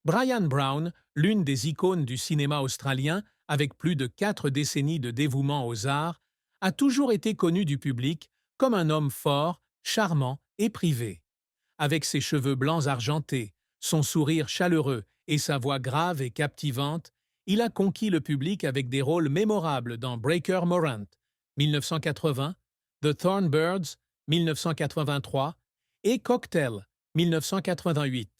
Brian Brown, l'une des icônes du cinéma australien avec plus de 4 décennies de dévouement aux arts, a toujours été connu du public comme un homme fort, charmant et privé. Avec ses cheveux blancs argentés, son sourire chaleureux et sa voix grave et captivante, il a conquis le public avec des rôles mémorables dans Breaker Morant, 1980, The Thornbirds, 1983 et Cocktail, 1988.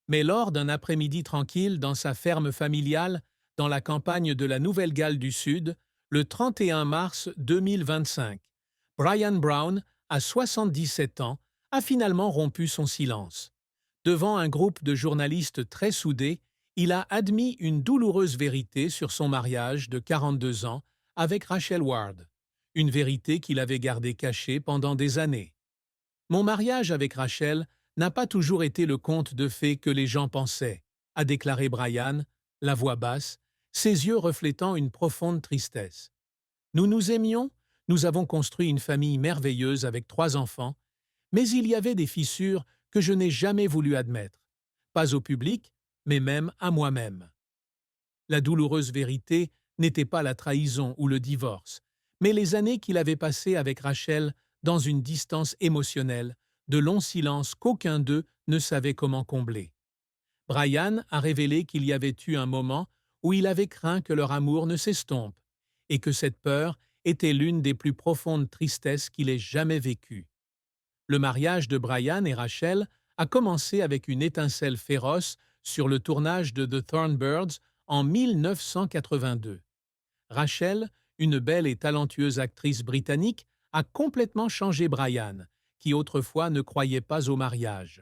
Mais lors d'un après-midi tranquille dans sa ferme familiale, dans la campagne de la Nouvelle-Galles du Sud, le 31 mars 2025, Brian Brown, à 77 ans, a finalement rompu son silence. Devant un groupe de journalistes très soudés, il a admis une douloureuse vérité sur son mariage de 42 ans avec Rachel Ward, une vérité qu'il avait gardée cachée pendant des années. Mon mariage avec Rachel n'a pas toujours été le conte de fées que les gens pensaient, a déclaré Brian, la voix basse, ses yeux reflétant une profonde tristesse. Nous nous aimions, nous avons construit une famille merveilleuse avec 3 enfants, mais il y avait des fissures que je n'ai jamais voulu admettre, pas au public, mais même à moi-même. La douloureuse vérité n'était pas la trahison ou le divorce, mais les années qu'il avait passées avec Rachel dans une distance émotionnelle, de longs silences qu'aucun d'eux ne savait comment combler. Brian a révélé qu'il y avait eu un moment où il avait craint que leur amour ne s'estompe, et que cette peur était l'une des plus profondes tristesses qu'il ait jamais vécues. Le mariage de Brian et Rachel a commencé avec une étincelle féroce sur le tournage de The Thornbirds en 1982. Rachel, une belle et talentueuse actrice britannique, a complètement changé Brian, qui autrefois ne croyait pas au mariage.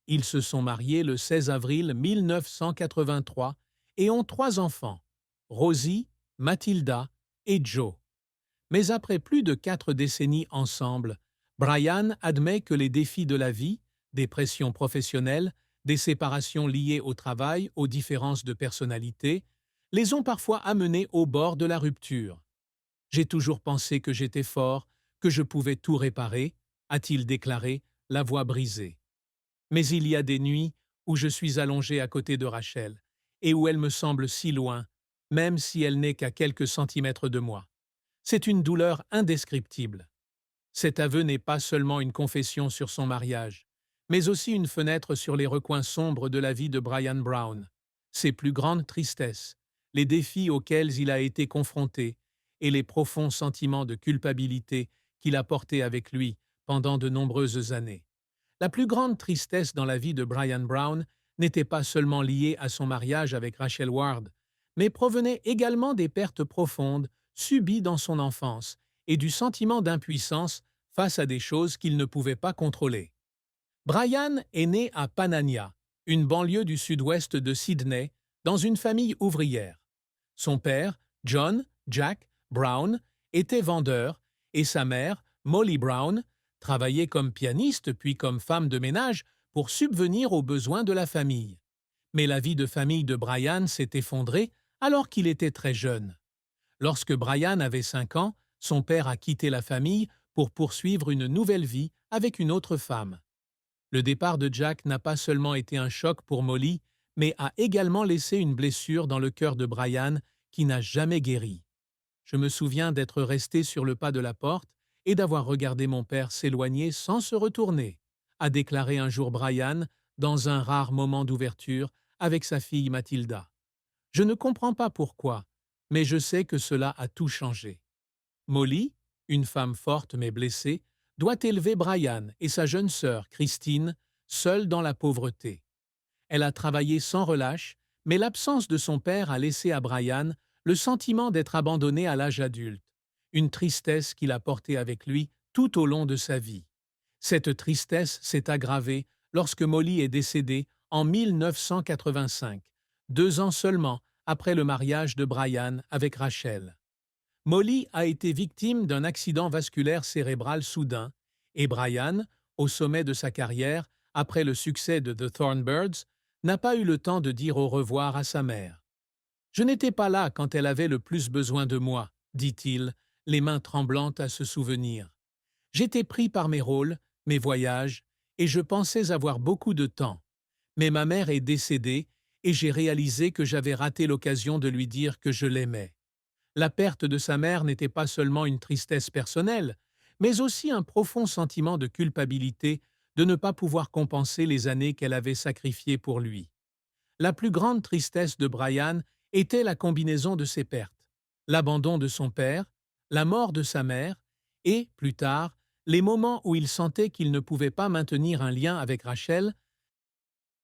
Ils se sont mariés le 16 avril 1983 et ont 3 enfants, Rosie, Mathilda et Joe. Mais après plus de 4 décennies ensemble, Brian admet que les défis de la vie, des pressions professionnelles, des séparations liées au travail, aux différences de personnalité, les ont parfois amenés au bord de la rupture. J'ai toujours pensé que j'étais fort, que je pouvais tout réparer, a-t-il déclaré, la voix brisée. Mais il y a des nuits où je suis allongé à côté de Rachel et où elle me semble si loin, même si elle n'est qu'à quelques centimètres de moi. C'est une douleur indescriptible. Cet aveu n'est pas seulement une confession sur son mariage, mais aussi une fenêtre sur les recoins sombres de la vie de Brian Brown, ses plus grandes tristesses, les défis auxquels il a été confronté et les profonds sentiments de culpabilité qu'il a portés avec lui pendant de nombreuses années. La plus grande tristesse dans la vie de Brian Brown n'était pas seulement liée à son mariage avec Rachel Ward, mais provenait également des pertes profondes subies dans son enfance et du sentiment d'impuissance face à des choses qu'il ne pouvait pas contrôler. Brian est né à Panania, une banlieue du sud-ouest de Sydney, dans une famille ouvrière. Son père, John Jack Brown, était vendeur et sa mère, Molly Brown, travaillait comme pianiste puis comme femme de ménage pour subvenir aux besoins de la famille. Mais la vie de famille de Brian s'est effondrée alors qu'il était très jeune. Lorsque Brian avait 5 ans, son père a quitté la famille pour poursuivre une nouvelle vie avec une autre femme. Le départ de Jack n'a pas seulement été un choc pour Molly, mais a également laissé une blessure dans le cœur de Brian qui n'a jamais guéri. Je me souviens d'être resté sur le pas de la porte et d'avoir regardé mon père s'éloigner sans se retourner, a déclaré un jour Brian dans un rare moment d'ouverture avec sa fille Mathilda. Je ne comprends pas pourquoi, mais je sais que cela a tout changé. Molly, une femme forte mais blessée, doit élever Brian et sa jeune sœur, Christine, seule dans la pauvreté. Elle a travaillé sans relâche, mais l'absence de son père a laissé à Brian le sentiment d'être abandonné à l'âge adulte, une tristesse qu'il a portée avec lui tout au long de sa vie. Cette tristesse s'est aggravée lorsque Molly est décédée en 1985, 2 ans seulement après le mariage de Brian avec Rachel. Molly a été victime d'un accident vasculaire cérébral soudain et Brian, au sommet de sa carrière, après le succès de The Thornbirds, n'a pas eu le temps de dire au revoir à sa mère. Je n'étais pas là quand elle avait le plus besoin de moi, dit-il, les mains tremblantes à se souvenir. J'étais pris par mes rôles, mes voyages, et je pensais avoir beaucoup de temps. Mais ma mère est décédée et j'ai réalisé que j'avais raté l'occasion de lui dire que je l'aimais. La perte de sa mère n'était pas seulement une tristesse personnelle, mais aussi un profond sentiment de culpabilité de ne pas pouvoir compenser les années qu'elle avait sacrifiées pour lui. La plus grande tristesse de Brian était la combinaison de ces pertes: l'abandon de son père, la mort de sa mère et, plus tard, les moments où il sentait qu'il ne pouvait pas maintenir un lien avec Rachel